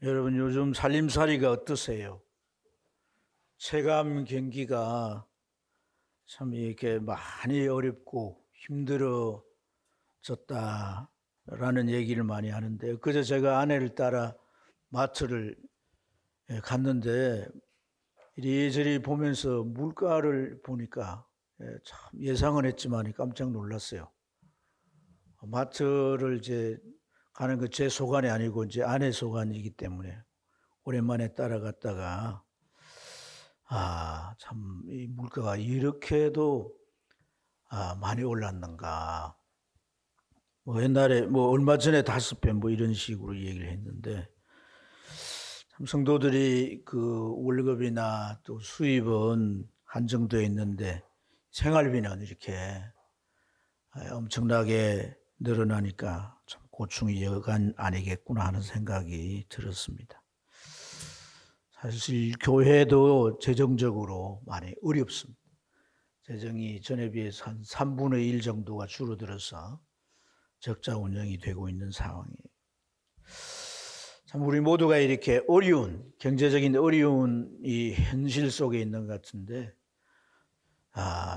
여러분 요즘 살림살이가 어떠세요? 체감 경기가 참 이렇게 많이 어렵고 힘들어졌다라는 얘기를 많이 하는데, 그저 제가 아내를 따라 마트를 갔는데 이리저리 보면서 물가를 보니까 참 예상은 했지만 깜짝 놀랐어요. 마트를 이제 가는 거 제 소관이 아니고 이제 아내 소관이기 때문에 오랜만에 따라갔다가 참 이 물가가 이렇게도 많이 올랐는가. 뭐 옛날에 뭐 얼마 전에 5배 뭐 이런 식으로 얘기를 했는데, 참 성도들이 그 월급이나 또 수입은 한정되어 있는데 생활비는 이렇게 엄청나게 늘어나니까 참 고충이 여간 아니겠구나 하는 생각이 들었습니다. 사실 교회도 재정적으로 많이 어렵습니다. 재정이 전에 비해서 한 3분의 1 정도가 줄어들어서 적자 운영이 되고 있는 상황이에요. 참 우리 모두가 이렇게 어려운, 경제적인 어려운 이 현실 속에 있는 것 같은데,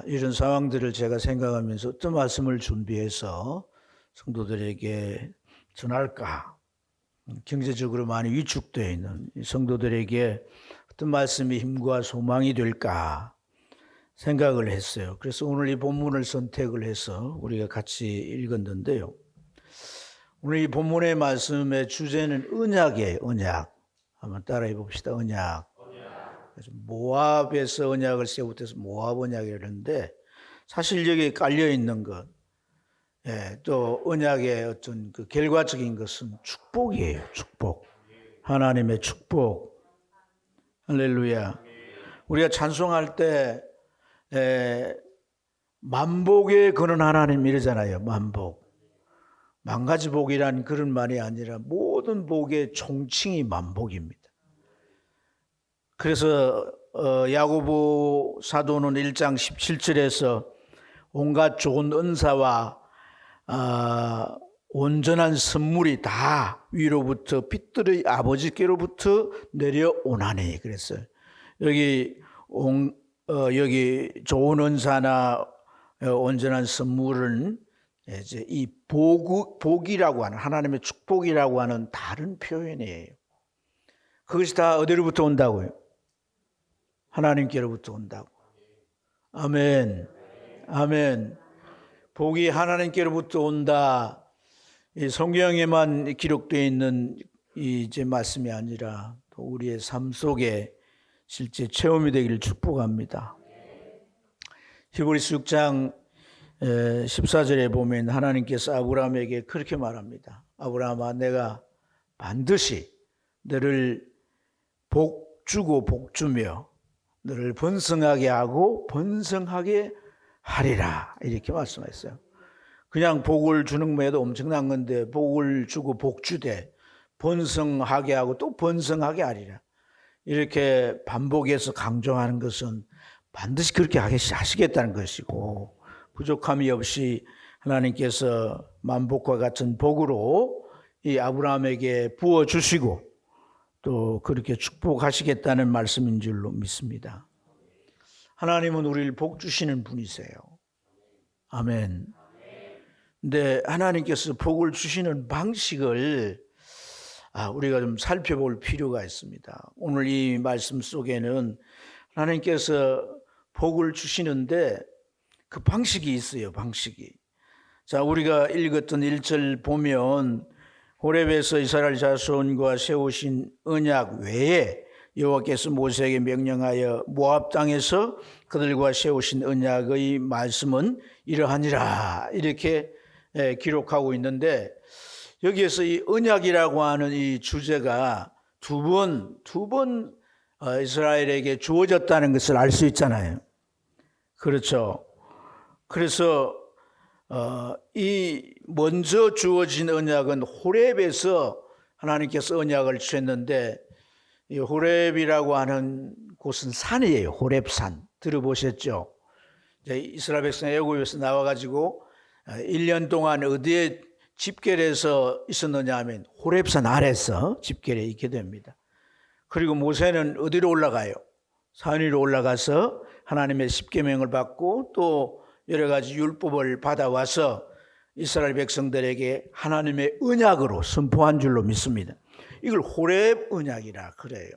이런 상황들을 제가 생각하면서 어떤 말씀을 준비해서 성도들에게 전할까? 경제적으로 많이 위축되어 있는 성도들에게 어떤 말씀이 힘과 소망이 될까 생각을 했어요. 그래서 오늘 이 본문을 선택을 해서 우리가 같이 읽었는데요. 오늘 이 본문의 말씀의 주제는 언약이에요. 언약. 한번 따라해 봅시다. 언약. 그래서 모압에서 언약을 세우면서 모압 언약이라고 하는데, 사실 여기에 깔려 있는 것, 또 언약의 어떤 그 결과적인 것은 축복이에요. 축복. 하나님의 축복. 할렐루야. 우리가 찬송할 때 만복에 거는 하나님 이러잖아요. 만복. 만가지 복이란 그런 말이 아니라 모든 복의 총칭이 만복입니다. 그래서 야고보 사도는 1장 17절에서 온갖 좋은 은사와 온전한 선물이 다 위로부터 빛들의 아버지께로부터 내려오나니 그랬어요. 여기 좋은 은사나 온전한 선물은 이제 이 복이라고 하는, 하나님의 축복이라고 하는 다른 표현이에요. 그것이 다 어디로부터 온다고요? 하나님께로부터 온다고. 아멘. 아멘. 복이 하나님께로부터 온다. 이 성경에만 기록되어 있는 이제 말씀이 아니라 또 우리의 삶 속에 실제 체험이 되기를 축복합니다. 히브리서 6장 14절에 보면 하나님께서 아브라함에게 그렇게 말합니다. 아브라함아, 내가 반드시 너를 복 주고 복 주며 너를 번성하게 하고 번성하게 하리라, 이렇게 말씀했어요. 그냥 복을 주는 것에도 엄청난 건데, 복을 주고 복 주되 번성하게 하고 또 번성하게 하리라, 이렇게 반복해서 강조하는 것은 반드시 그렇게 하시겠다는 것이고, 부족함이 없이 하나님께서 만복과 같은 복으로 이 아브라함에게 부어주시고 또 그렇게 축복하시겠다는 말씀인 줄로 믿습니다. 하나님은 우리를 복 주시는 분이세요. 아멘. 근데 하나님께서 복을 주시는 방식을 우리가 좀 살펴볼 필요가 있습니다. 오늘 이 말씀 속에는 하나님께서 복을 주시는데 그 방식이 있어요. 방식이. 자, 우리가 읽었던 1절 보면 호렙에서 이스라엘 자손과 세우신 언약 외에 여호와께서 모세에게 명령하여 모압 땅에서 그들과 세우신 언약의 말씀은 이러하니라, 이렇게 기록하고 있는데, 여기에서 이 언약이라고 하는 이 주제가 두 번 이스라엘에게 주어졌다는 것을 알 수 있잖아요. 그렇죠. 그래서 이 먼저 주어진 언약은 호렙에서 하나님께서 언약을 주셨는데, 이 호렙이라고 하는 곳은 산이에요. 호렙산 들어보셨죠? 이스라엘 백성이 애굽에서 나와가지고 1년 동안 어디에 집결에서 있었느냐 하면 호렙산 아래서 집결에 있게 됩니다. 그리고 모세는 어디로 올라가요? 산 위로 올라가서 하나님의 십계명을 받고 또 여러 가지 율법을 받아와서 이스라엘 백성들에게 하나님의 언약으로 선포한 줄로 믿습니다. 이걸 호렙 언약이라 그래요.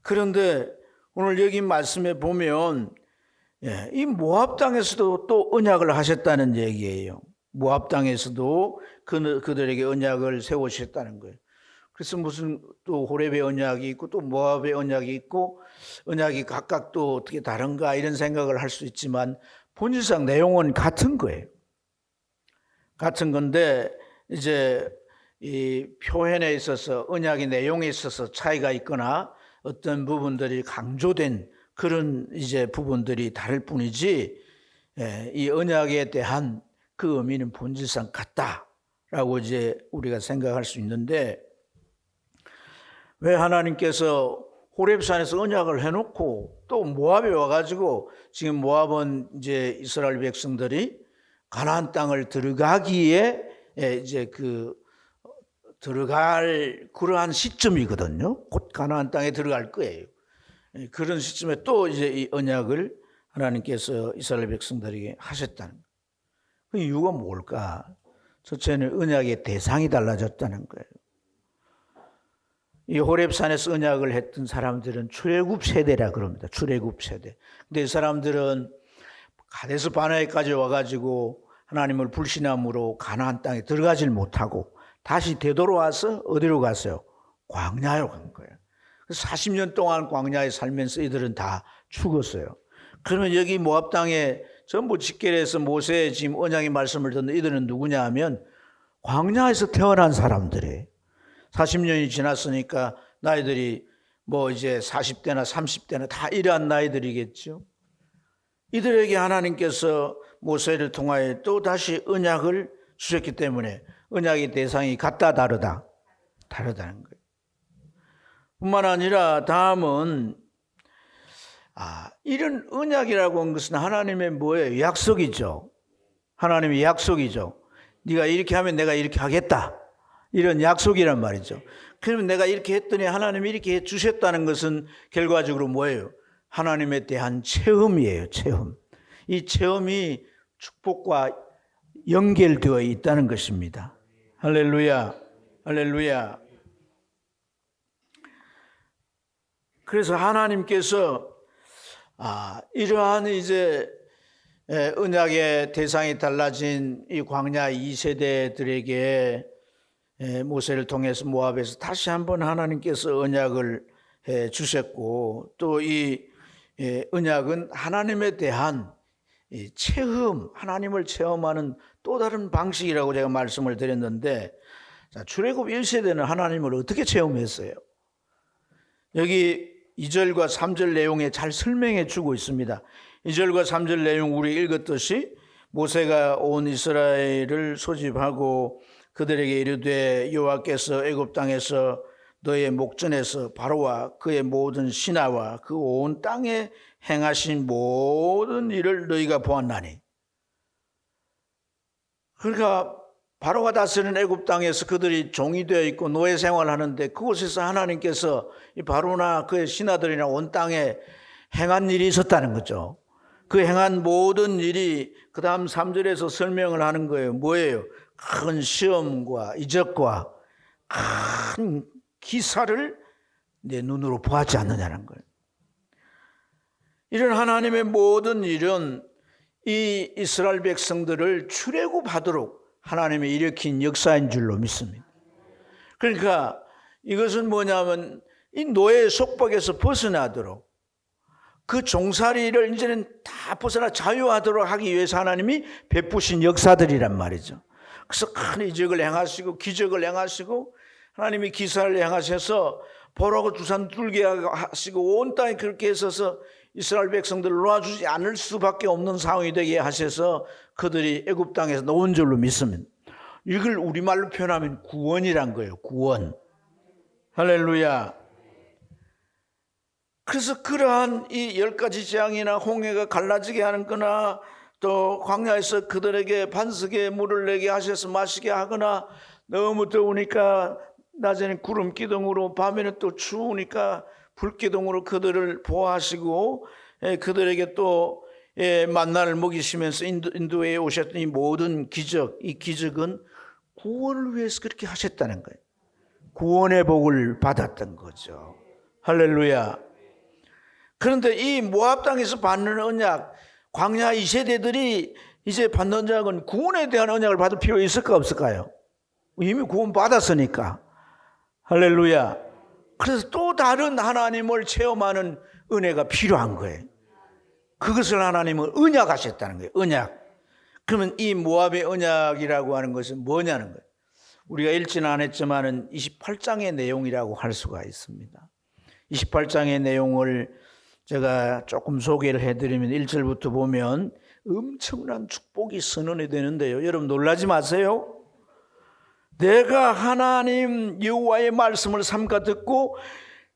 그런데 오늘 여기 말씀에 보면 이 모압 땅에서도 또 언약을 하셨다는 얘기예요. 모압 땅에서도 그들에게 언약을 세우셨다는 거예요. 그래서 무슨 또 호렙의 언약이 있고 또 모압의 언약이 있고 언약이 각각 또 어떻게 다른가 이런 생각을 할 수 있지만 본질상 내용은 같은 거예요. 같은 건데 이제 이 표현에 있어서 언약의 내용에 있어서 차이가 있거나 어떤 부분들이 강조된 그런 이제 부분들이 다를 뿐이지 이 언약에 대한 그 의미는 본질상 같다라고 이제 우리가 생각할 수 있는데 왜 하나님께서 호렙산에서 언약을 해놓고 또 모압에 와가지고 지금 모압은 이제 이스라엘 백성들이 가나안 땅을 들어가기에 이제 들어갈 그러한 시점이거든요. 곧 가나안 땅에 들어갈 거예요. 그런 시점에 또 이제 이 언약을 하나님께서 이스라엘 백성들에게 하셨다는 거예요. 그 이유가 뭘까? 첫째는 언약의 대상이 달라졌다는 거예요. 이 호렙산에서 언약을 했던 사람들은 출애굽 세대라 그럽니다. 출애굽 세대. 근데 이 사람들은 가데스 바네아까지 와가지고 하나님을 불신함으로 가나안 땅에 들어가질 못하고 다시 되돌아와서 어디로 갔어요? 광야로 간 거예요. 40년 동안 광야에 살면서 이들은 다 죽었어요. 그러면 여기 모압 땅에 전부 집결해서 모세의 지금 언약의 말씀을 듣는 이들은 누구냐 하면 광야에서 태어난 사람들이에요. 40년이 지났으니까 나이들이 뭐 이제 40대나 30대나 다 이러한 나이들이겠죠. 이들에게 하나님께서 모세를 통하여 또 다시 언약을 주셨기 때문에 언약의 대상이 같다 다르다? 다르다는 거예요. 뿐만 아니라 다음은 이런 언약이라고 하는 것은 하나님의 뭐예요? 약속이죠. 하나님의 약속이죠. 네가 이렇게 하면 내가 이렇게 하겠다. 이런 약속이란 말이죠. 그러면 내가 이렇게 했더니 하나님이 이렇게 해 주셨다는 것은 결과적으로 뭐예요? 하나님에 대한 체험이에요. 체험. 이 체험이 축복과 연결되어 있다는 것입니다. 할렐루야. 할렐루야. 그래서 하나님께서 이러한 이제 언약의 대상이 달라진 이 광야 2세대들에게 모세를 통해서 모압에서 다시 한번 하나님께서 언약을 해 주셨고 또 이 언약은 하나님에 대한 체험, 하나님을 체험하는 또 다른 방식이라고 제가 말씀을 드렸는데 출애굽 1세대는 하나님을 어떻게 체험했어요? 여기 2절과 3절 내용에 잘 설명해 주고 있습니다. 2절과 3절 내용 우리 읽었듯이 모세가 온 이스라엘을 소집하고 그들에게 이르되 여호와께서 애굽 땅에서 너의 목전에서 바로와 그의 모든 신하와 그 온 땅에 행하신 모든 일을 너희가 보았나니. 그러니까 바로가 다스리는 애굽 땅에서 그들이 종이 되어 있고 노예 생활하는데 그곳에서 하나님께서 이 바로나 그의 신하들이나 온 땅에 행한 일이 있었다는 거죠. 그 행한 모든 일이 그 다음 3절에서 설명을 하는 거예요. 뭐예요? 큰 시험과 이적과 큰 기사를 내 눈으로 보았지 않느냐는 거예요. 이런 하나님의 모든 일은 이 이스라엘 백성들을 출애굽하도록 하나님이 일으킨 역사인 줄로 믿습니다. 그러니까 이것은 뭐냐면 이 노예의 속박에서 벗어나도록 그 종살이를 이제는 다 벗어나 자유하도록 하기 위해서 하나님이 베푸신 역사들이란 말이죠. 그래서 큰 이적을 행하시고 기적을 행하시고 하나님이 기사를 행하셔서 보라고 두산 뚫게 하시고 온 땅에 그렇게 해서 이스라엘 백성들을 놓아주지 않을 수밖에 없는 상황이 되게 하셔서 그들이 애굽 땅에서 나온 줄로 믿습니다. 이걸 우리말로 표현하면 구원이란 거예요. 구원. 할렐루야. 그래서 그러한 이 10가지 재앙이나 홍해가 갈라지게 하는 거나 또 광야에서 그들에게 반석에 물을 내게 하셔서 마시게 하거나 너무 더우니까 낮에는 구름 기둥으로 밤에는 또 추우니까 불 기둥으로 그들을 보호하시고 그들에게 또 만나를 먹이시면서 인도에 오셨던 이 모든 기적, 이 기적은 구원을 위해서 그렇게 하셨다는 거예요. 구원의 복을 받았던 거죠. 할렐루야. 그런데 이 모압 땅에서 받는 언약, 광야 2세대들이 이제 받는 언약은 구원에 대한 언약을 받을 필요 있을까 없을까요? 이미 구원 받았으니까. 할렐루야. 그래서 또 다른 하나님을 체험하는 은혜가 필요한 거예요. 그것을 하나님은 언약하셨다는 거예요. 언약. 그러면 이 모압의 언약이라고 하는 것은 뭐냐는 거예요. 우리가 읽지는 않았지만 28장의 내용이라고 할 수가 있습니다. 28장의 내용을 제가 조금 소개를 해드리면 1절부터 보면 엄청난 축복이 선언이 되는데요. 여러분 놀라지 마세요. 내가 하나님 여호와의 말씀을 삼가 듣고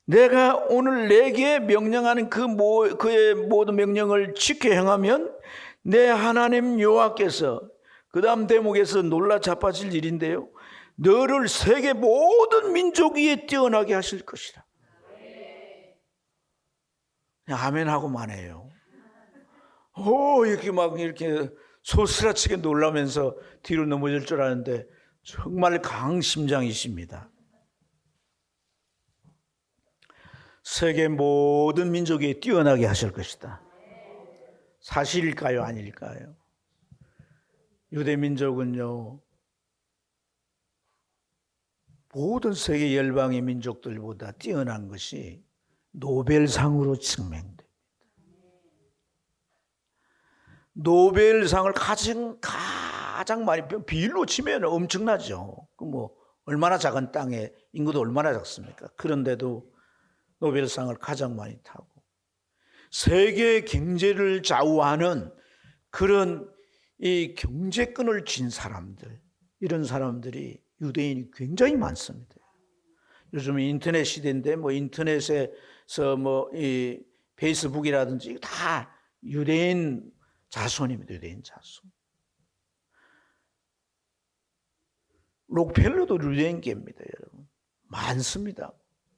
내가 오늘 내게 명령하는 그의 모든 명령을 지켜 행하면 내 하나님 여호와께서 그 다음 대목에서 놀라 자빠질 일인데요. 너를 세계 모든 민족 위에 뛰어나게 하실 것이라. 그냥 아멘하고만 해요. 이렇게 소스라치게 놀라면서 뒤로 넘어질 줄 아는데 정말 강심장이십니다. 세계 모든 민족 위에 뛰어나게 하실 것이다. 사실일까요? 아닐까요? 유대 민족은요, 모든 세계 열방의 민족들보다 뛰어난 것이 노벨상으로 증명됩니다. 노벨상을 가장 많이 비율로 치면 엄청나죠. 얼마나 작은 땅에 인구도 얼마나 작습니까? 그런데도 노벨상을 가장 많이 타고 세계 경제를 좌우하는 그런 이 경제권을 쥔 사람들, 이런 사람들이 유대인이 굉장히 많습니다. 요즘 인터넷 시대인데 인터넷에서 이 페이스북이라든지 다 유대인 자손입니다. 유대인 자손. 록펠러도 유대인계입니다, 여러분. 많습니다.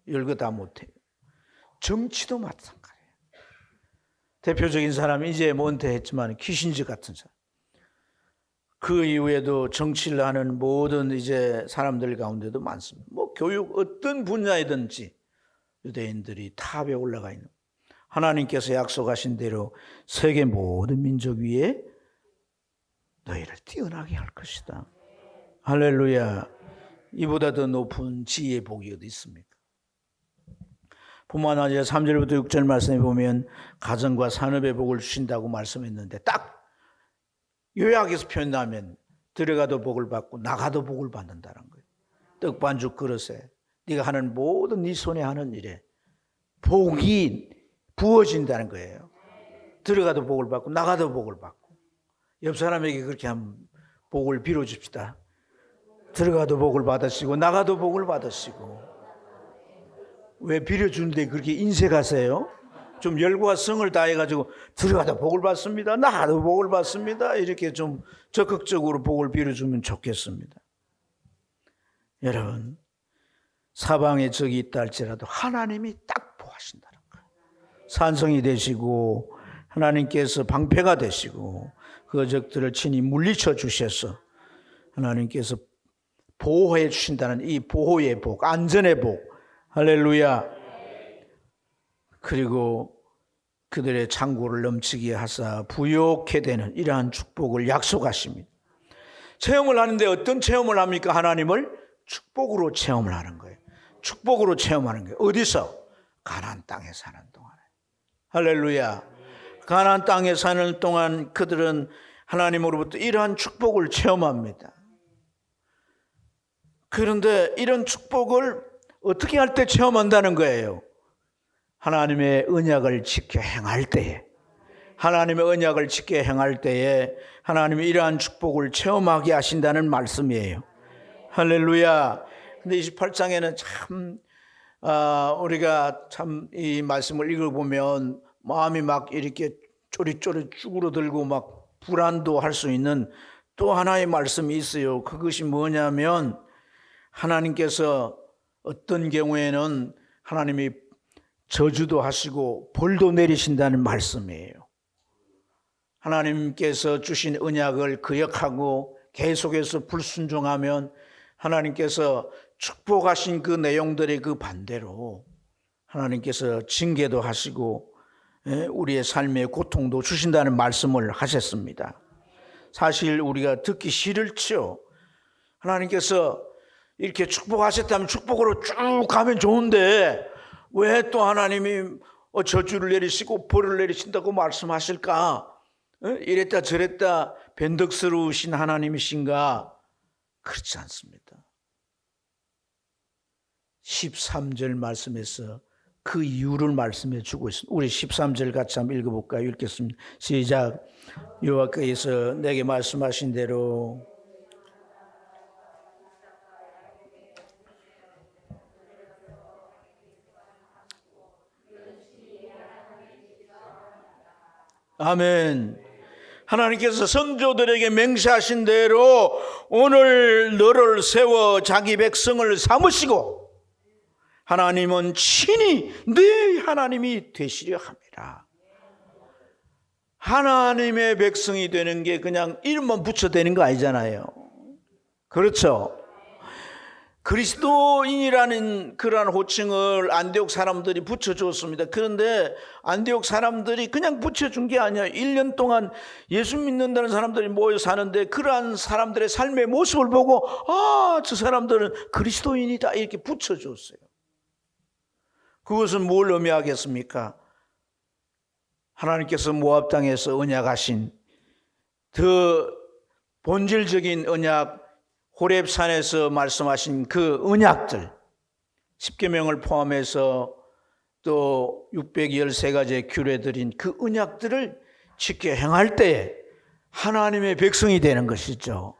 열거 다 못해요. 정치도 마찬가지예요. 대표적인 사람이 이제 은퇴했지만 키신저 같은 사람. 그 이후에도 정치를 하는 모든 이제 사람들 가운데도 많습니다. 교육 어떤 분야이든지 유대인들이 탑에 올라가 있는, 하나님께서 약속하신 대로 세계 모든 민족 위에 너희를 뛰어나게 할 것이다. 할렐루야. 이보다 더 높은 지혜의 복이 어디 있습니까? 뿐만 아니라 3절부터 6절 말씀에 보면 가정과 산업의 복을 주신다고 말씀했는데 딱 요약해서 표현하면 들어가도 복을 받고 나가도 복을 받는다는 거예요. 떡반죽 그릇에 네가 하는 모든 네 손에 하는 일에 복이 부어진다는 거예요. 들어가도 복을 받고 나가도 복을 받고. 옆 사람에게 그렇게 한번 복을 빌어줍시다. 들어가도 복을 받으시고 나가도 복을 받으시고. 왜 빌어주는데 그렇게 인색하세요? 좀 열과 성을 다해가지고 들어가도 복을 받습니다. 나가도 복을 받습니다. 이렇게 좀 적극적으로 복을 빌어주면 좋겠습니다. 여러분, 사방에 적이 있다 할지라도 하나님이 딱 보하신다는 거예요. 산성이 되시고 하나님께서 방패가 되시고 그 적들을 친히 물리쳐 주셔서 하나님께서 보호해 주신다는 이 보호의 복, 안전의 복. 할렐루야. 그리고 그들의 창고를 넘치게 하사 부욕해 되는 이러한 축복을 약속하십니다. 체험을 하는데 어떤 체험을 합니까? 하나님을 축복으로 체험을 하는 거예요. 축복으로 체험하는 거예요. 어디서? 가나안 땅에 사는 동안에. 할렐루야. 가나안 땅에 사는 동안 그들은 하나님으로부터 이러한 축복을 체험합니다. 그런데 이런 축복을 어떻게 할 때 체험한다는 거예요? 하나님의 언약을 지켜 행할 때에, 하나님의 언약을 지켜 행할 때에 하나님이 이러한 축복을 체험하게 하신다는 말씀이에요. 할렐루야. 근데 28장에는 참 우리가 참 이 말씀을 읽어보면 마음이 막 이렇게 쪼릿쪼릿 쭈그러들고 막 불안도 할 수 있는 또 하나의 말씀이 있어요. 그것이 뭐냐면 하나님께서 어떤 경우에는 하나님이 저주도 하시고 벌도 내리신다는 말씀이에요. 하나님께서 주신 언약을 거역하고 계속해서 불순종하면 하나님께서 축복하신 그 내용들의 그 반대로 하나님께서 징계도 하시고 우리의 삶의 고통도 주신다는 말씀을 하셨습니다. 사실 우리가 듣기 싫을지요. 하나님께서 이렇게 축복하셨다면 축복으로 쭉 가면 좋은데 왜 또 하나님이 저주를 내리시고 벌을 내리신다고 말씀하실까? 이랬다 저랬다 변덕스러우신 하나님이신가? 그렇지 않습니다. 13절 말씀에서 그 이유를 말씀해 주고 있습니다. 우리 13절 같이 한번 읽어볼까요? 읽겠습니다. 시작. 여호와께서 내게 말씀하신 대로 아멘. 하나님께서 선조들에게 맹세하신 대로 오늘 너를 세워 자기 백성을 삼으시고 하나님은 친히 네 하나님이 되시려 합니다. 하나님의 백성이 되는 게 그냥 이름만 붙여대는 거 아니잖아요. 그렇죠? 그리스도인이라는 그러한 호칭을 안디옥 사람들이 붙여줬습니다. 그런데 안디옥 사람들이 그냥 붙여준 게 아니야. 1년 동안 예수 믿는다는 사람들이 모여 사는데 그러한 사람들의 삶의 모습을 보고 저 사람들은 그리스도인이다 이렇게 붙여줬어요. 그것은 뭘 의미하겠습니까? 하나님께서 모압 땅에서 언약하신 더 본질적인 언약, 호렙산에서 말씀하신 그 언약들, 10계명을 포함해서 또 613가지의 규례들인 그 언약들을 지켜 행할 때에 하나님의 백성이 되는 것이죠.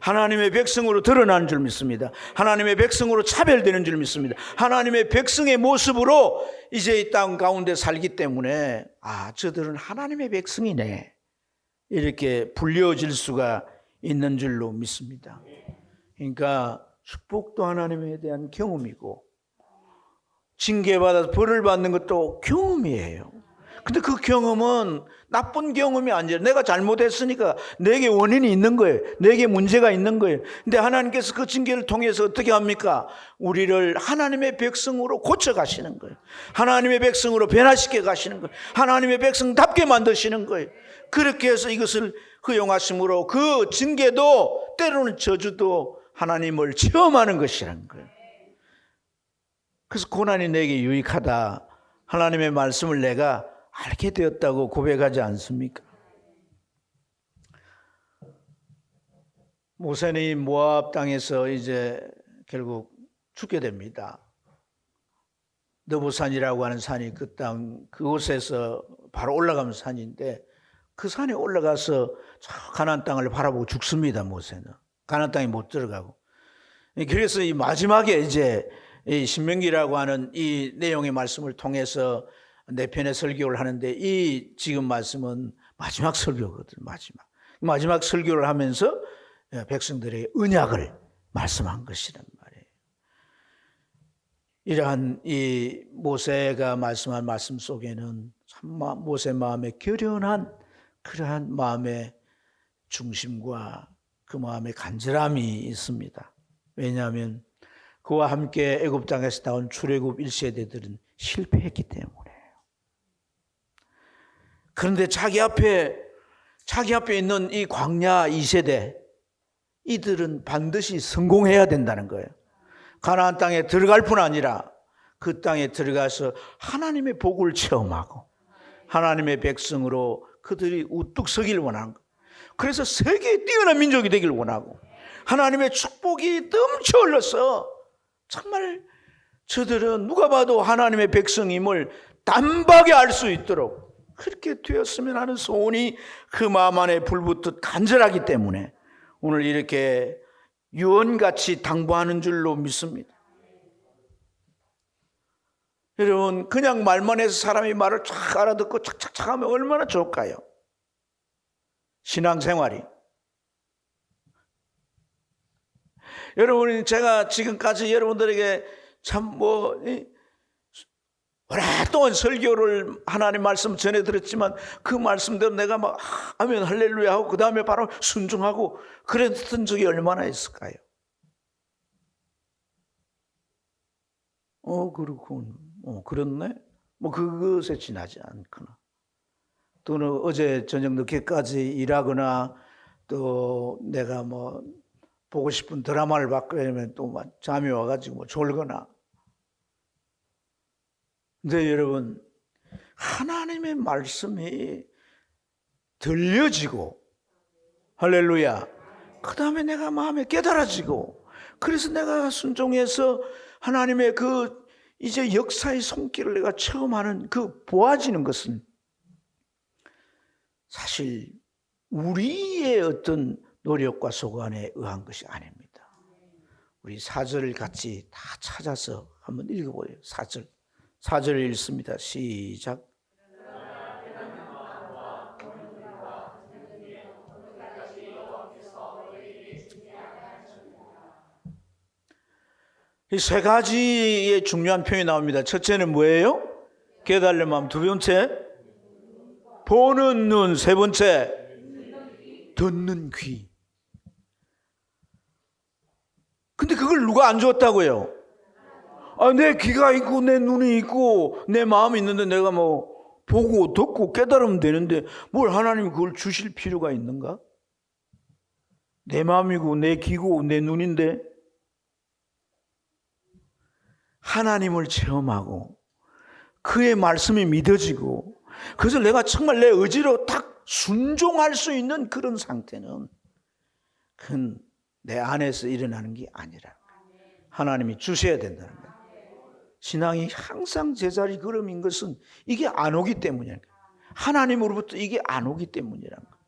하나님의 백성으로 드러나는 줄 믿습니다. 하나님의 백성으로 차별되는 줄 믿습니다. 하나님의 백성의 모습으로 이제 이 땅 가운데 살기 때문에 저들은 하나님의 백성이네 이렇게 불려질 수가 있는 줄로 믿습니다. 그러니까 축복도 하나님에 대한 경험이고 징계받아서 벌을 받는 것도 경험이에요. 근데 그 경험은 나쁜 경험이 아니라 내가 잘못했으니까 내게 원인이 있는 거예요. 내게 문제가 있는 거예요. 근데 하나님께서 그 징계를 통해서 어떻게 합니까? 우리를 하나님의 백성으로 고쳐가시는 거예요. 하나님의 백성으로 변화시켜 가시는 거예요. 하나님의 백성답게 만드시는 거예요. 그렇게 해서 이것을 허용하심으로 그 징계도 때로는 저주도 하나님을 체험하는 것이라는 거예요. 그래서 고난이 내게 유익하다. 하나님의 말씀을 내가 알게 되었다고 고백하지 않습니까? 모세는 모압 땅에서 이제 결국 죽게 됩니다. 느보산이라고 하는 산이 그 땅 그곳에서 바로 올라가면 산인데 그 산에 올라가서 저 가나안 땅을 바라보고 죽습니다. 모세는 가나안 땅에 못 들어가고. 그래서 이 마지막에 이제 이 신명기라고 하는 이 내용의 말씀을 통해서 네 편의 설교를 하는데 이 지금 말씀은 마지막 설교거든. 마지막 설교를 하면서 백성들의 언약을 말씀한 것이란 말이에요. 이러한 이 모세가 말씀한 말씀 속에는 참 모세 마음에 결연한 그러한 마음의 중심과 그 마음의 간절함이 있습니다. 왜냐하면 그와 함께 애굽 땅에서 나온 출애굽 1세대들은 실패했기 때문에. 그런데 자기 앞에 있는 이 광야 2세대 이들은 반드시 성공해야 된다는 거예요. 가나안 땅에 들어갈 뿐 아니라 그 땅에 들어가서 하나님의 복을 체험하고 하나님의 백성으로 그들이 우뚝 서길 원하는 거예요. 그래서 세계에 뛰어난 민족이 되길 원하고 하나님의 축복이 넘쳐 흘러서 정말 저들은 누가 봐도 하나님의 백성임을 단박에 알 수 있도록 그렇게 되었으면 하는 소원이 그 마음 안에 불붙듯 간절하기 때문에 오늘 이렇게 유언같이 당부하는 줄로 믿습니다. 여러분 그냥 말만 해서 사람이 말을 쫙 알아듣고 착착착 하면 얼마나 좋을까요? 신앙생활이. 여러분, 제가 지금까지 여러분들에게 참 오랫동안 설교를 하나님 말씀 전해 들었지만 그 말씀대로 내가 막 아멘 할렐루야 하고 그 다음에 바로 순종하고 그랬던 적이 얼마나 있을까요? 그렇군. 그렇네. 그것에 지나지 않거나 또는 어제 저녁 늦게까지 일하거나 또 내가 보고 싶은 드라마를 봤고 이러면 또 잠이 와가지고 졸거나. 근데 여러분, 하나님의 말씀이 들려지고 할렐루야, 그 다음에 내가 마음에 깨달아지고 그래서 내가 순종해서 하나님의 이제 역사의 손길을 내가 처음 하는 보아지는 것은 사실 우리의 어떤 노력과 소관에 의한 것이 아닙니다. 우리 사절을 같이 다 찾아서 한번 읽어보세요. 사절을 읽습니다. 시작. 이 세 가지의 중요한 표현이 나옵니다. 첫째는 뭐예요? 깨달는 마음. 두 번째, 보는 눈. 세 번째, 듣는 귀. 근데 그걸 누가 안 줬다고요? 내 귀가 있고 내 눈이 있고 내 마음이 있는데 내가 보고 듣고 깨달으면 되는데 뭘 하나님이 그걸 주실 필요가 있는가? 내 마음이고 내 귀고 내 눈인데 하나님을 체험하고 그의 말씀이 믿어지고 그래서 내가 정말 내 의지로 딱 순종할 수 있는 그런 상태는 그건 내 안에서 일어나는 게 아니라 하나님이 주셔야 된다는 거예요. 신앙이 항상 제자리 걸음인 것은 이게 안 오기 때문이에요. 하나님으로부터 이게 안 오기 때문이라는 거예요.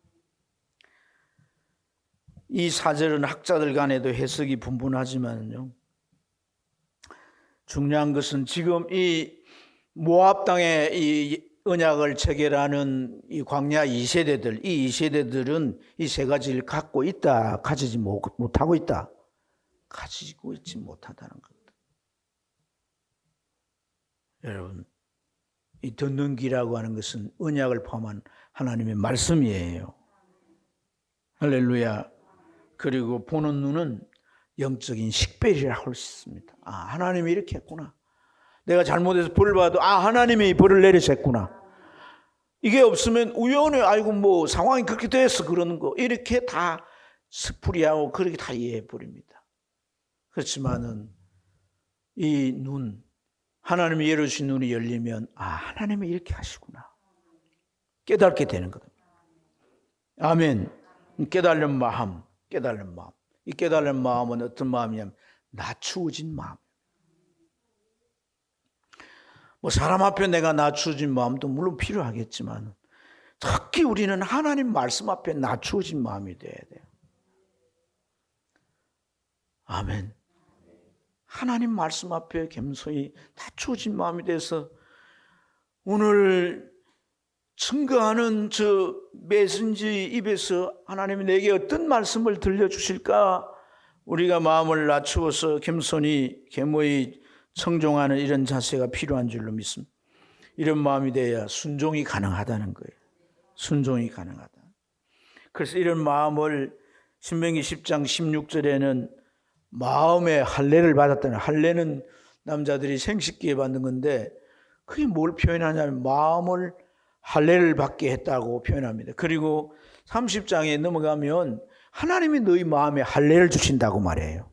이 사절은 학자들 간에도 해석이 분분하지만요, 중요한 것은 지금 이 모압 땅에 이 언약을 체결하는 이 광야 2세대들, 이 2세대들은 이 세 가지를 갖고 있다, 가지지 못하고 있다, 가지고 있지 못하다는 겁니다. 여러분, 이 듣는 귀라고 하는 것은 언약을 포함한 하나님의 말씀이에요. 할렐루야. 그리고 보는 눈은 영적인 식별이라 할 수 있습니다. 하나님이 이렇게 했구나. 내가 잘못해서 벌을 받아도 하나님이 벌을 내리셨구나. 이게 없으면 우연히 상황이 그렇게 돼서 그러는 거 이렇게 다 스프리하고 그렇게 다 이해해 버립니다. 그렇지만은 이 눈, 하나님이 열어주신 눈이 열리면 하나님이 이렇게 하시구나 깨닫게 되는 겁니다. 아멘. 깨달은 마음. 이 깨달은 마음은 어떤 마음이냐면 낮추어진 마음. 사람 앞에 내가 낮추어진 마음도 물론 필요하겠지만 특히 우리는 하나님 말씀 앞에 낮추어진 마음이 돼야 돼요. 아멘. 하나님 말씀 앞에 겸손히 낮추어진 마음이 돼서 오늘 증거하는 저 메신지 입에서 하나님이 내게 어떤 말씀을 들려주실까, 우리가 마음을 낮추어서 겸손히 겸허히 청종하는 이런 자세가 필요한 줄로 믿습니다. 이런 마음이 돼야 순종이 가능하다는 거예요. 순종이 가능하다. 그래서 이런 마음을 신명기 10장 16절에는 마음의 할례를 받았다는, 할례는 남자들이 생식기에 받는 건데 그게 뭘 표현하냐면 마음을 할례를 받게 했다고 표현합니다. 그리고 30장에 넘어가면 하나님이 너희 마음에 할례를 주신다고 말해요.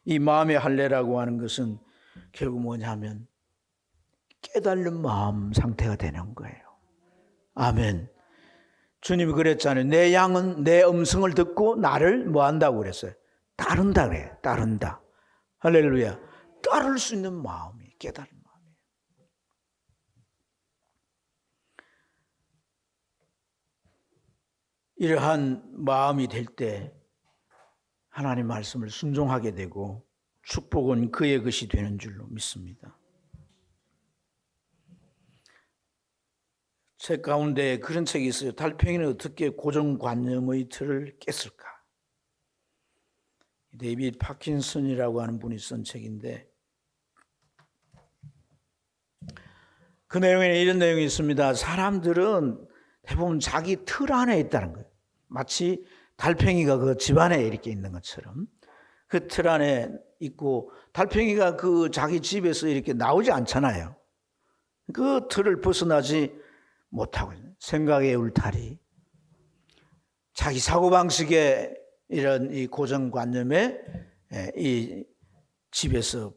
이 마음의 할례라고 하는 것은 결국 뭐냐면 깨달은 마음 상태가 되는 거예요. 아멘. 주님이 그랬잖아요. 내 양은 내 음성을 듣고 나를 뭐 한다고 그랬어요? 따른다 그래요. 따른다. 할렐루야. 따를 수 있는 마음이 깨달은 마음이에요. 이러한 마음이 될 때 하나님 말씀을 순종하게 되고 축복은 그의 것이 되는 줄로 믿습니다. 책 가운데 그런 책이 있어요. 달팽이는 어떻게 고정관념의 틀을 깼을까? 데이비드 파킨슨이라고 하는 분이 쓴 책인데 그 내용에는 이런 내용이 있습니다. 사람들은 대부분 자기 틀 안에 있다는 거예요. 마치 달팽이가 그 집안에 이렇게 있는 것처럼 그 틀 안에 있고 달팽이가 그 자기 집에서 이렇게 나오지 않잖아요. 그 틀을 벗어나지 못하고 있는 생각의 울타리, 자기 사고방식의 이런 이 고정관념에 이 집에서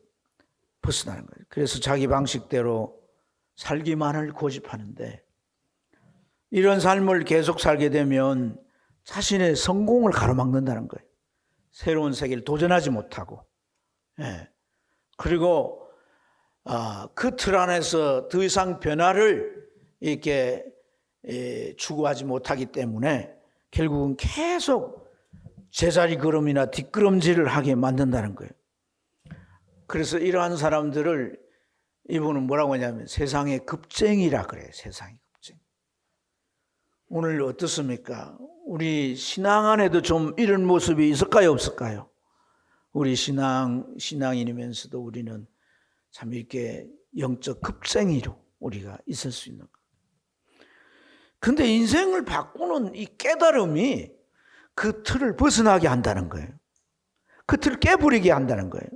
벗어나는 거예요. 그래서 자기 방식대로 살기만을 고집하는데 이런 삶을 계속 살게 되면 자신의 성공을 가로막는다는 거예요. 새로운 세계를 도전하지 못하고 그리고 그 틀 안에서 더 이상 변화를 이렇게 추구하지 못하기 때문에 결국은 계속 제자리 걸음이나 뒷걸음질을 하게 만든다는 거예요. 그래서 이러한 사람들을 이분은 뭐라고 하냐면 세상의 급쟁이라 그래요. 세상의 급쟁이. 오늘 어떻습니까? 우리 신앙 안에도 좀 이런 모습이 있을까요? 없을까요? 우리 신앙인이면서도 우리는 참 이렇게 영적 급쟁이로 우리가 있을 수 있는 거예요. 근데 인생을 바꾸는 이 깨달음이 그 틀을 벗어나게 한다는 거예요. 그 틀을 깨버리게 한다는 거예요.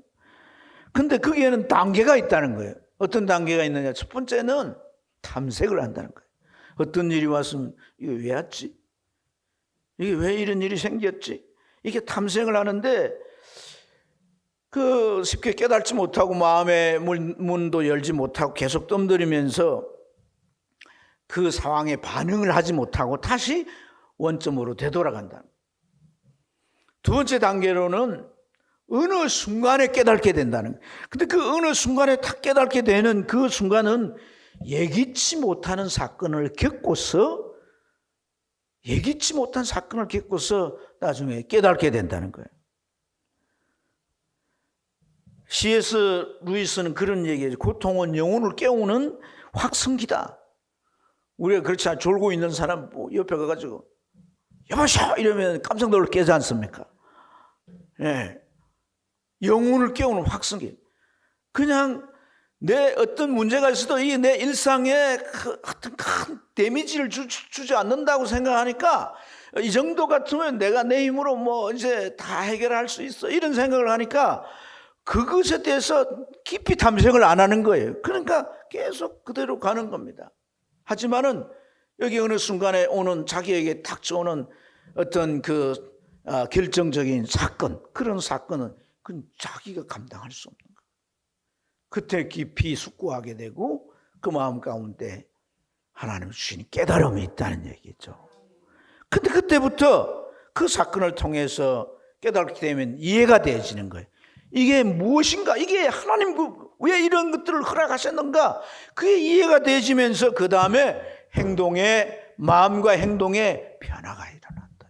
근데 거기에는 단계가 있다는 거예요. 어떤 단계가 있느냐? 첫 번째는 탐색을 한다는 거예요. 어떤 일이 왔으면 이게 왜 왔지? 이게 왜 이런 일이 생겼지? 이게 탐색을 하는데 그 쉽게 깨닫지 못하고 마음의 문도 열지 못하고 계속 뜸들이면서 그 상황에 반응을 하지 못하고 다시 원점으로 되돌아간다. 두 번째 단계로는 어느 순간에 깨닫게 된다는 거예요. 근데 그 어느 순간에 탁 깨닫게 되는 그 순간은 예기치 못하는 사건을 겪고서 나중에 깨닫게 된다는 거예요. C.S. 루이스는 그런 얘기예요. 고통은 영혼을 깨우는 확성기다. 우리가 그렇지 않아 졸고 있는 사람 옆에 가가지고 여보셔 이러면 깜짝 놀라 깨지 않습니까? 예. 영혼을 깨우는 확성기. 그냥 내 어떤 문제가 있어도 이게 내 일상에 어떤 큰 데미지를 주지 않는다고 생각하니까 이 정도 같으면 내가 내 힘으로 뭐 이제 다 해결할 수 있어 이런 생각을 하니까 그것에 대해서 깊이 탐색을 안 하는 거예요. 그러니까 계속 그대로 가는 겁니다. 하지만은 여기 어느 순간에 오는 자기에게 닥쳐오는 어떤 그 결정적인 사건, 그런 사건은 그건 자기가 감당할 수 없는 거예요. 그때 깊이 숙고하게 되고 그 마음 가운데 하나님 주신 깨달음이 있다는 얘기죠. 근데 그때부터 그 사건을 통해서 깨닫게 되면 이해가 되어지는 거예요. 이게 무엇인가? 이게 하나님 왜 이런 것들을 허락하셨는가? 그게 이해가 되어지면서 그 다음에 마음과 행동에 변화가 일어난다.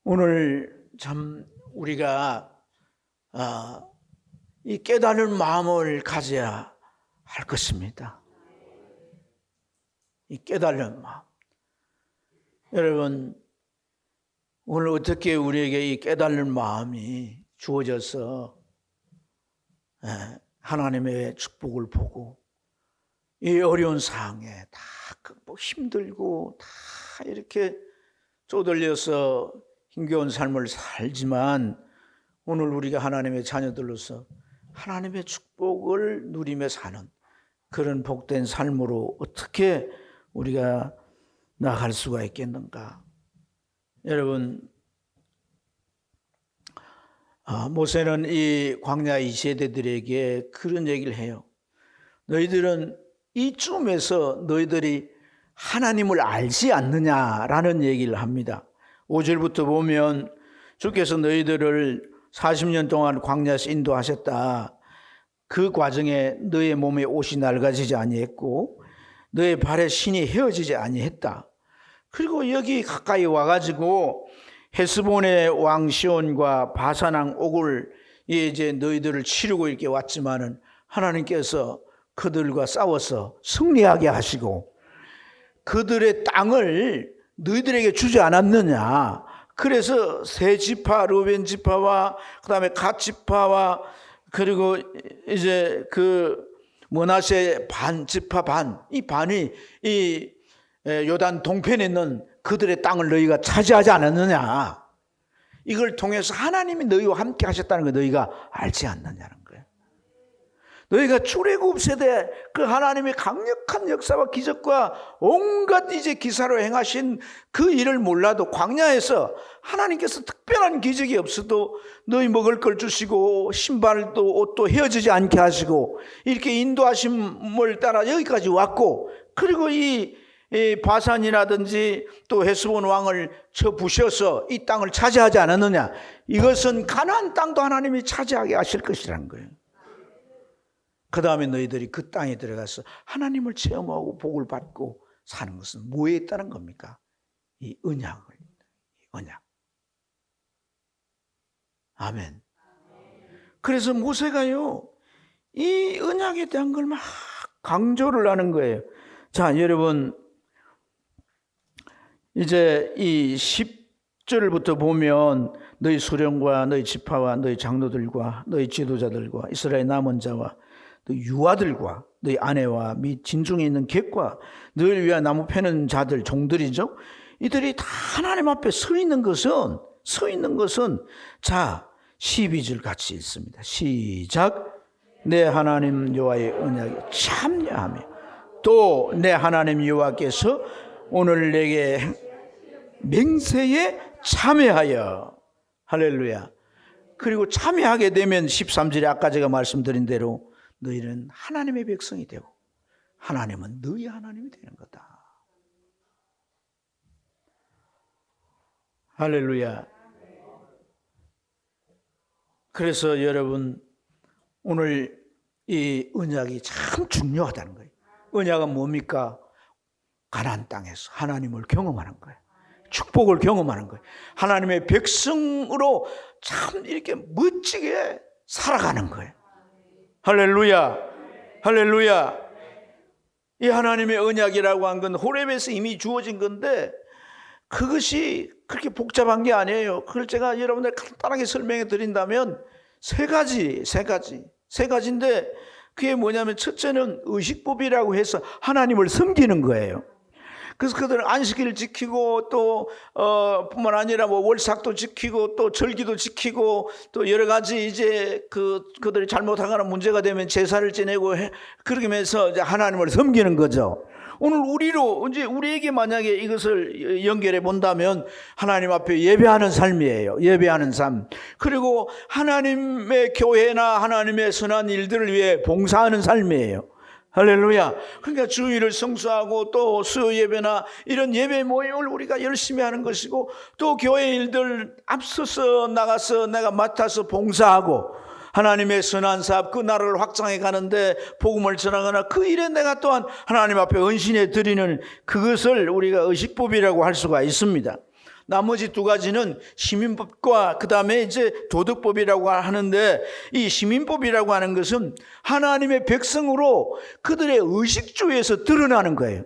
오늘 참 우리가 이 깨달은 마음을 가져야 할 것입니다. 이 깨달은 마음. 여러분, 오늘 어떻게 우리에게 이 깨달은 마음이 주어져서 하나님의 축복을 보고 이 어려운 상황에 다 힘들고 다 이렇게 쪼들려서 힘겨운 삶을 살지만 오늘 우리가 하나님의 자녀들로서 하나님의 축복을 누리며 사는 그런 복된 삶으로 어떻게 우리가 나아갈 수가 있겠는가? 여러분, 모세는 이 광야 2세대들에게 그런 얘기를 해요. 너희들은 이쯤에서 너희들이 하나님을 알지 않느냐라는 얘기를 합니다. 5절부터 보면 주께서 너희들을 40년 동안 광야에서 인도하셨다. 그 과정에 너의 몸에 옷이 낡아지지 아니했고 너의 발에 신이 헤어지지 아니했다. 그리고 여기 가까이 와가지고 헤스본의 왕 시온과 바산 왕 옥을 이제 너희들을 치르고 이렇게 왔지만은 하나님께서 그들과 싸워서 승리하게 하시고 그들의 땅을 너희들에게 주지 않았느냐. 그래서 세 지파, 르벤 지파와 그다음에 갓 지파와 그리고 이제 그 므낫세 반 지파 반, 이 반이 이 요단 동편에 있는 그들의 땅을 너희가 차지하지 않았느냐. 이걸 통해서 하나님이 너희와 함께 하셨다는 걸 너희가 알지 않느냐는 거예요. 너희가 출애굽 세대 그 하나님의 강력한 역사와 기적과 온갖 이제 기사로 행하신 그 일을 몰라도 광야에서 하나님께서 특별한 기적이 없어도 너희 먹을 걸 주시고 신발도 옷도 헤어지지 않게 하시고 이렇게 인도하심을 따라 여기까지 왔고, 그리고 이 바산이라든지 또 헤스본 왕을 쳐 부셔서 이 땅을 차지하지 않았느냐. 이것은 가나안 땅도 하나님이 차지하게 하실 것이라는 거예요. 그 다음에 너희들이 그 땅에 들어가서 하나님을 체험하고 복을 받고 사는 것은 뭐에 있다는 겁니까? 이 언약을. 언약. 아멘. 그래서 모세가요, 이 언약에 대한 걸 막 강조를 하는 거예요. 자, 여러분, 이제 이 10절부터 보면 너희 수령과 너희 지파와 너희 장로들과 너희 지도자들과 이스라엘 남은 자와 너희 유아들과 너희 아내와 및 진중에 있는 객과 너희를 위하여 나무 패는 자들, 종들이죠. 이들이 다 하나님 앞에 서 있는 것은 자, 12절 같이 읽습니다. 시작. 내 하나님 여호와의 언약에 참여하며 또 내 하나님 여호와께서 오늘 내게 맹세에 참여하여. 할렐루야. 그리고 참여하게 되면 13절에 아까 제가 말씀드린 대로 너희는 하나님의 백성이 되고 하나님은 너희 하나님이 되는 거다. 할렐루야. 그래서 여러분, 오늘 이 언약이 참 중요하다는 거예요. 언약은 뭡니까? 가나안 땅에서 하나님을 경험하는 거예요. 축복을 경험하는 거예요. 하나님의 백성으로 참 이렇게 멋지게 살아가는 거예요. 할렐루야. 할렐루야. 이 하나님의 언약이라고 한 건 호렙에서 이미 주어진 건데 그것이 그렇게 복잡한 게 아니에요. 그걸 제가 여러분들 간단하게 설명해 드린다면 세 가지인데 그게 뭐냐면 첫째는 의식법이라고 해서 하나님을 섬기는 거예요. 그래서 그들은 안식일을 지키고 또 뿐만 아니라 뭐 월삭도 지키고 또 절기도 지키고 또 여러 가지 이제 그들이 잘못하거나 문제가 되면 제사를 지내고 그렇게 하면서 이제 하나님을 섬기는 거죠. 오늘 우리에게 만약에 이것을 연결해 본다면 하나님 앞에 예배하는 삶이에요. 예배하는 삶. 그리고 하나님의 교회나 하나님의 선한 일들을 위해 봉사하는 삶이에요. 할렐루야. 그러니까 주일을 성수하고 또 수요 예배나 이런 예배 모임을 우리가 열심히 하는 것이고 또 교회 일들 앞서서 나가서 내가 맡아서 봉사하고 하나님의 선한 사업 그 나라를 확장해 가는데 복음을 전하거나 그 일에 내가 또한 하나님 앞에 헌신해 드리는 그것을 우리가 의식법이라고 할 수가 있습니다. 나머지 두 가지는 시민법과 그 다음에 이제 도덕법이라고 하는데 이 시민법이라고 하는 것은 하나님의 백성으로 그들의 의식주에서 드러나는 거예요.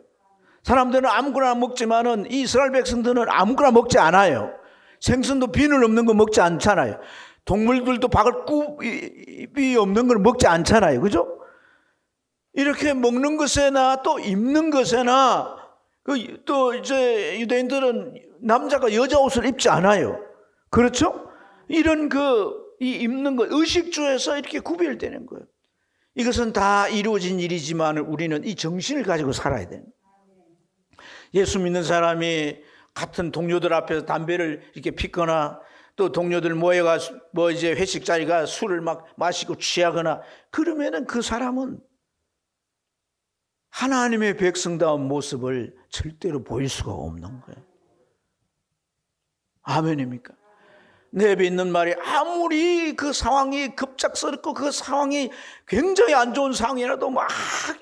사람들은 아무거나 먹지만은 이 이스라엘 백성들은 아무거나 먹지 않아요. 생선도 비늘 없는 거 먹지 않잖아요. 동물들도 박을굽이 없는 걸 먹지 않잖아요. 그죠? 이렇게 먹는 것에나 또 입는 것에나 또 이제 유대인들은 남자가 여자 옷을 입지 않아요. 그렇죠? 이런 이 입는 것, 의식주에서 이렇게 구별되는 거예요. 이것은 다 이루어진 일이지만 우리는 이 정신을 가지고 살아야 돼요. 예수 믿는 사람이 같은 동료들 앞에서 담배를 이렇게 피거나 또 동료들 모여가 이제 회식 자리가 술을 막 마시고 취하거나 그러면은 그 사람은 하나님의 백성다운 모습을 절대로 보일 수가 없는 거예요. 아멘입니까? 내배 있는 말이 아무리 그 상황이 급작스럽고 그 상황이 굉장히 안 좋은 상황이라도 막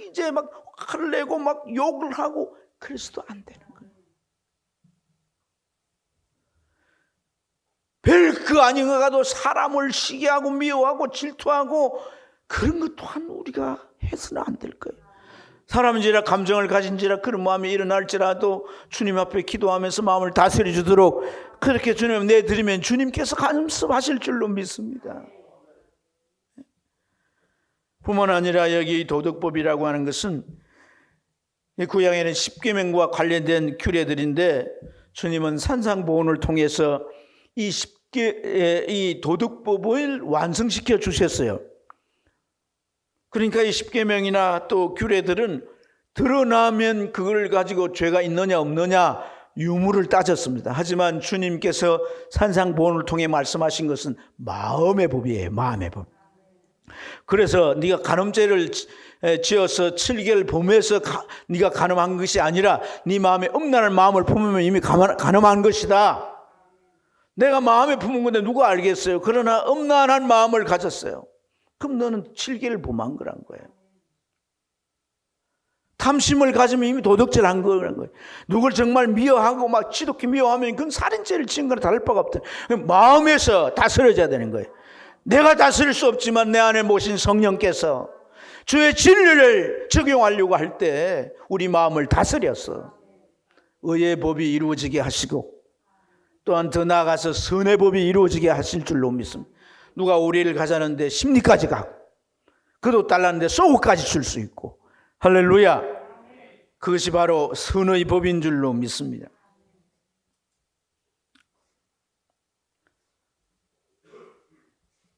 이제 막 화를 내고 막 욕을 하고 그래서도 안 되는 거예요. 별거 아닌 거 가도 사람을 시기하고 미워하고 질투하고 그런 것 또한 우리가 해서는 안 될 거예요. 사람인지라 감정을 가진지라 그런 마음이 일어날지라도 주님 앞에 기도하면서 마음을 다스려 주도록 그렇게 주님 내드리면 주님께서 간섭하실 줄로 믿습니다. 뿐만 아니라 여기 도덕법이라고 하는 것은 구약에는 십계명과 관련된 규례들인데 주님은 산상보훈을 통해서 이 도덕법을 완성시켜 주셨어요. 그러니까 이 십계명이나 또 규례들은 드러나면 그걸 가지고 죄가 있느냐 없느냐 유무를 따졌습니다. 하지만 주님께서 산상보훈을 통해 말씀하신 것은 마음의 법이에요. 마음의 법. 그래서 네가 간음죄를 지어서 7개월 범해서 네가 간음한 것이 아니라 네 마음에 음란한 마음을 품으면 이미 간음한 것이다. 내가 마음에 품은 건데 누가 알겠어요? 그러나 음란한 마음을 가졌어요. 그럼 너는 7개를 범한 거란 거예요. 탐심을 가지면 이미 도덕죄를 한 거란 거예요. 누굴 정말 미워하고 막 지독히 미워하면 그건 살인죄를 지은 거나 다를 바가 없다. 마음에서 다스려져야 되는 거예요. 내가 다스릴 수 없지만 내 안에 모신 성령께서 주의 진리를 적용하려고 할 때 우리 마음을 다스려서 의의 법이 이루어지게 하시고 또한 더 나아가서 선의 법이 이루어지게 하실 줄로 믿습니다. 누가 우리를 가자는데 심리까지 가고 그도 달라는데 쏘고까지 줄 수 있고 할렐루야. 그것이 바로 선의 법인 줄로 믿습니다.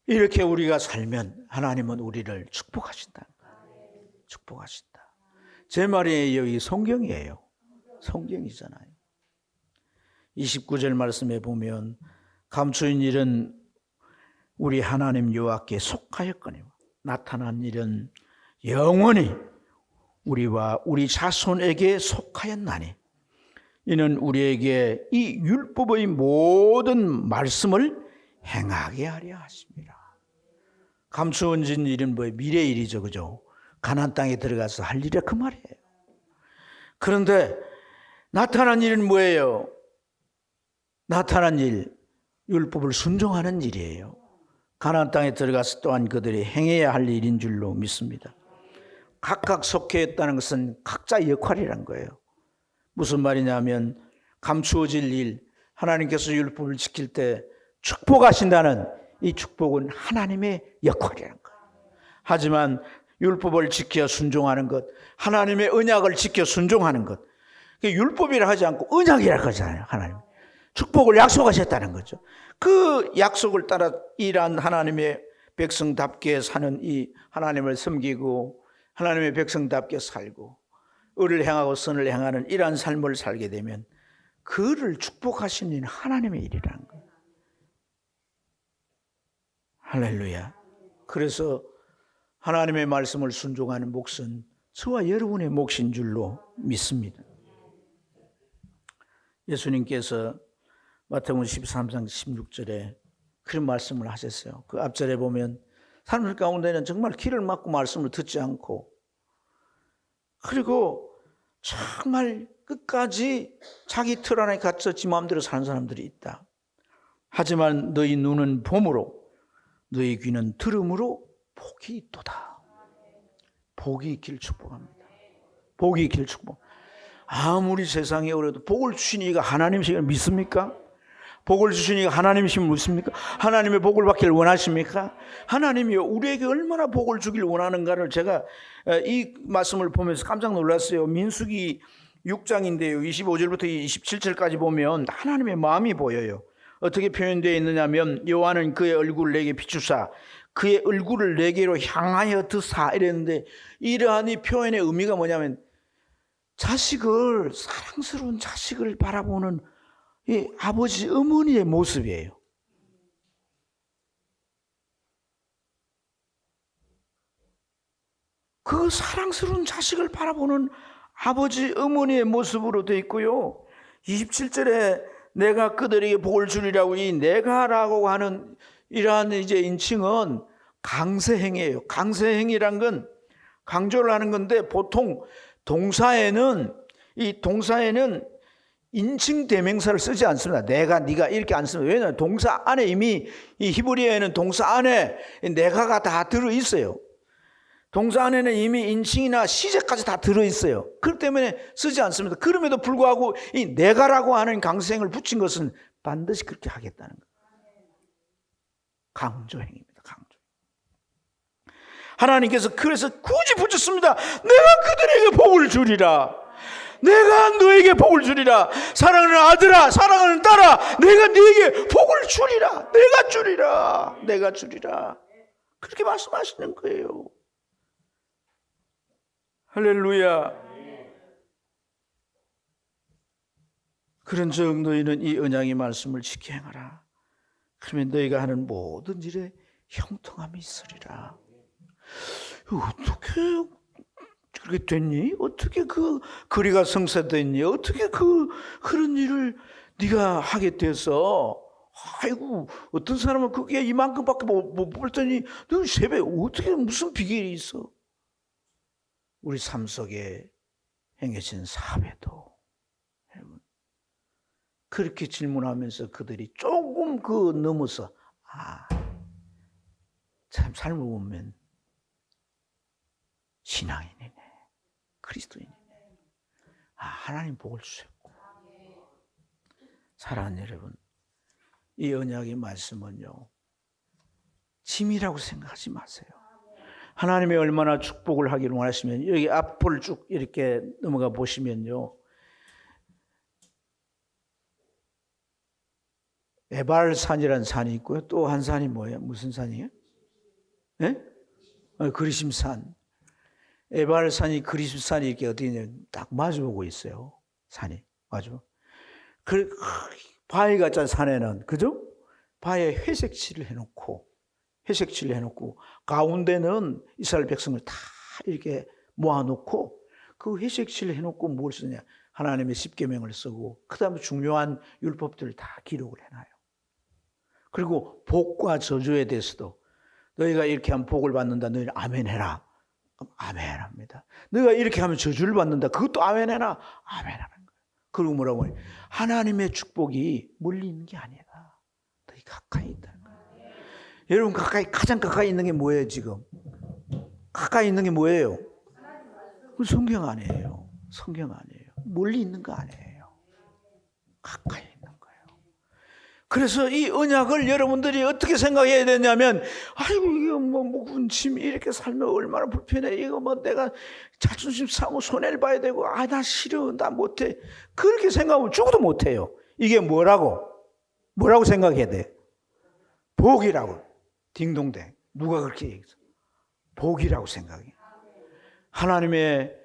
이렇게 우리가 살면 하나님은 우리를 축복하신다. 축복하신다. 제 말이 여기 성경이에요. 성경이잖아요. 29절 말씀에 보면 감추인 일은 우리 하나님 여호와께 속하였거니와 나타난 일은 영원히 우리와 우리 자손에게 속하였나니 이는 우리에게 이 율법의 모든 말씀을 행하게 하려 하십니다. 감추어진 일은 뭐예요? 미래 일이죠, 그죠? 가나안 땅에 들어가서 할 일이야 그 말이에요. 그런데 나타난 일은 뭐예요? 나타난 일, 율법을 순종하는 일이에요. 가나안 땅에 들어가서 또한 그들이 행해야 할 일인 줄로 믿습니다. 각각 속해 있다는 것은 각자의 역할이란 거예요. 무슨 말이냐면 감추어질 일, 하나님께서 율법을 지킬 때 축복하신다는 이 축복은 하나님의 역할이라는 거예요. 하지만 율법을 지켜 순종하는 것, 하나님의 언약을 지켜 순종하는 것, 율법이라 하지 않고 언약이라 하잖아요. 하나님 축복을 약속하셨다는 거죠. 그 약속을 따라 일한 하나님의 백성답게 사는 이 하나님을 섬기고 하나님의 백성답게 살고 의를 행하고 선을 행하는 이러한 삶을 살게 되면 그를 축복하시는 일은 하나님의 일이라는 거예요. 할렐루야. 그래서 하나님의 말씀을 순종하는 몫은 저와 여러분의 몫인 줄로 믿습니다. 예수님께서 마태복음 13장 16절에 그런 말씀을 하셨어요. 그 앞절에 보면 사람들 가운데는 정말 귀를 막고 말씀을 듣지 않고 그리고 정말 끝까지 자기 틀 안에 갇혀 지 마음대로 사는 사람들이 있다. 하지만 너희 눈은 봄으로 너희 귀는 들음으로 복이 있도다. 복이 있기를 축복합니다. 복이 있기를 축복. 아무리 세상에 어려도 복을 주신 이가 하나님이시길 믿습니까? 복을 주신 이가 하나님이시면 믿습니까? 하나님의 복을 받기를 원하십니까? 하나님이 우리에게 얼마나 복을 주길 원하는가를 제가 이 말씀을 보면서 깜짝 놀랐어요. 민수기 6장인데요. 25절부터 27절까지 보면 하나님의 마음이 보여요. 어떻게 표현되어 있느냐면 여호와는 그의 얼굴을 내게 비추사 그의 얼굴을 내게로 향하여 드사 이랬는데 이러한 이 표현의 의미가 뭐냐면 자식을 사랑스러운 자식을 바라보는 이 아버지 어머니의 모습이에요. 그 사랑스러운 자식을 바라보는 아버지 어머니의 모습으로 되어 있고요. 27절에 내가 그들에게 복을 주리라고 이 내가라고 하는 이러한 이제 인칭은 강세행이에요. 강세행이란 건 강조를 하는 건데 보통 동사에는 이 동사에는 인칭 대명사를 쓰지 않습니다. 내가, 네가 이렇게 안 씁니다. 왜냐하면 동사 안에 이미 이 히브리어에는 동사 안에 내가가 다 들어 있어요. 동사 안에는 이미 인칭이나 시제까지 다 들어있어요. 그렇기 때문에 쓰지 않습니다. 그럼에도 불구하고 이 내가라고 하는 강세형을 붙인 것은 반드시 그렇게 하겠다는 거예요. 강조행입니다. 강조. 하나님께서 그래서 굳이 붙였습니다. 내가 그들에게 복을 주리라. 내가 너에게 복을 주리라. 사랑하는 아들아, 사랑하는 딸아, 내가 너에게 복을 주리라. 내가 주리라. 내가 주리라. 그렇게 말씀하시는 거예요. 할렐루야. 그런 즉 너희는 이 언약의 말씀을 지켜 행하라. 그러면 너희가 하는 모든 일에 형통함이 있으리라. 어떻게 그렇게 됐니? 어떻게 그 거리가 성사됐니? 어떻게 그런 일을 네가 하게 돼서 아이고 어떤 사람은 그게 이만큼밖에 못 벌더니 너 세배 어떻게 무슨 비결이 있어? 우리 삶 속에 행해진 사배도 여러분 그렇게 질문하면서 그들이 조금 넘어서 참 삶을 보면 신앙인이네, 그리스도인이네. 하나님 복을 주셨고. 사랑하는 여러분, 이 언약의 말씀은요 짐이라고 생각하지 마세요. 하나님이 얼마나 축복을 하기를 원하시면 여기 앞을 쭉 이렇게 넘어가 보시면요 에발산이라는 산이 있고요. 또 한 산이 뭐예요? 무슨 산이에요? 네? 그리심산. 에발산이 그리심산이 이렇게 어디 딱 마주보고 있어요. 산이 마주. 바위 같은 산에는 그죠? 바위에 회색칠을 해놓고 가운데는 이스라엘 백성을 다 이렇게 모아놓고 그 회색칠을 해놓고 뭘 쓰냐? 하나님의 십계명을 쓰고 그 다음에 중요한 율법들을 다 기록을 해놔요. 그리고 복과 저주에 대해서도 너희가 이렇게 하면 복을 받는다. 너희는 아멘해라. 아멘합니다. 너희가 이렇게 하면 저주를 받는다. 그것도 아멘해라. 아멘하는 거예요. 그리고 뭐라고 해요? 하나님의 축복이 멀리 있는 게 아니라 너희 가까이 있다는 거예요. 여러분 가장 가까이 있는 게 뭐예요 지금? 가까이 있는 게 뭐예요? 성경 아니에요. 성경 아니에요. 멀리 있는 거 아니에요. 가까이 있는 거예요. 그래서 이 언약을 여러분들이 어떻게 생각해야 되냐면 아이고 이거 묵은 짐 이렇게 살면 얼마나 불편해. 이거 내가 자존심 상하고 손해를 봐야 되고 나 싫어. 나 못해. 그렇게 생각하면 죽어도 못해요. 이게 뭐라고 생각해야 돼? 복이라고. 딩동댕. 누가 그렇게 얘기했어? 복이라고 생각해. 하나님의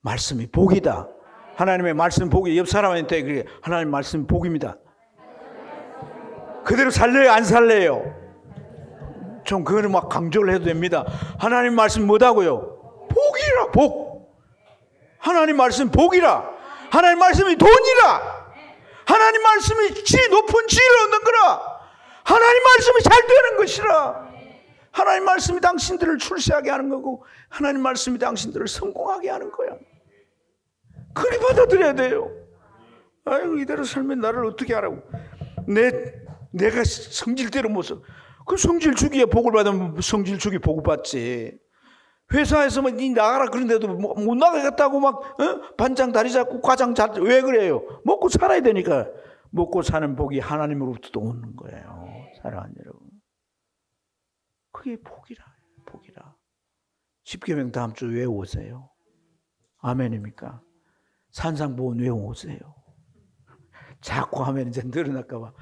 말씀이 복이다. 하나님의 말씀 복이. 옆 사람한테 그게 하나님의 말씀 복입니다. 그대로 살래요? 안 살래요? 좀 그거를 막 강조를 해도 됩니다. 하나님 말씀 뭐다고요? 복이라. 복. 하나님 말씀 복이라. 하나님 말씀이 돈이라. 하나님 말씀이 높은 지혜를 얻는 거라. 하나님 말씀이 잘 되는 것이라. 하나님 말씀이 당신들을 출세하게 하는 거고 하나님 말씀이 당신들을 성공하게 하는 거야. 그렇게 받아들여야 돼요. 아이고 이대로 살면 나를 어떻게 하라고. 내가 성질대로 못 써. 그 성질 주기에 복을 받으면 성질 주기 복을 받지. 회사에서 니 나가라 그런데도 못 나가겠다고 막 반장 다리 잡고 과장 잡고 왜 그래요? 먹고 살아야 되니까. 먹고 사는 복이 하나님으로부터 오는 거예요. 사랑하는 여러분. 그게 복이라. 십계명 다음 주 외워오세요. 아멘입니까? 산상보훈 외워오세요. 자꾸 하면 이제 늘어날까 봐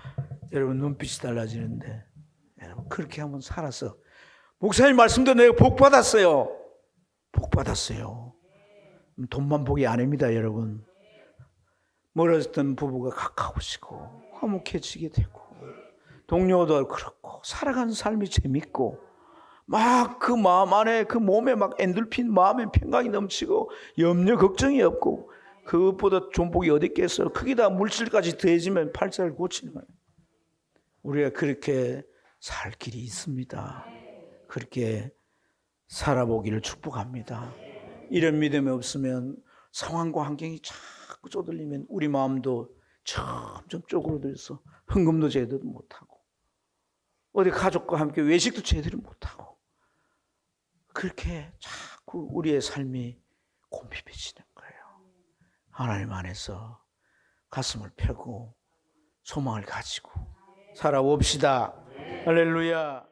여러분 눈빛이 달라지는데 여러분 그렇게 한번 살아서 목사님 말씀도 내가 복 받았어요. 돈만 복이 아닙니다. 여러분 멀어졌던 부부가 가까워지고 화목해지게 되고 동료도 그렇고 살아가는 삶이 재밌고 막 그 마음 안에 그 몸에 막 엔돌핀 마음에 평강이 넘치고 염려 걱정이 없고 그것보다 좋은 복이 어디 있겠어요. 거기다 물질까지 더해지면 팔자를 고치는 거예요. 우리가 그렇게 살 길이 있습니다. 그렇게 살아보기를 축복합니다. 이런 믿음이 없으면 상황과 환경이 자꾸 쪼들리면 우리 마음도 점점 쪼그러들어서 헌금도 제대로 못하고 어디 가족과 함께 외식도 제대로 못하고 그렇게 참 우리의 삶이 곰핍해지는 거예요. 하나님 안에서 가슴을 펴고 소망을 가지고 살아봅시다. 할렐루야.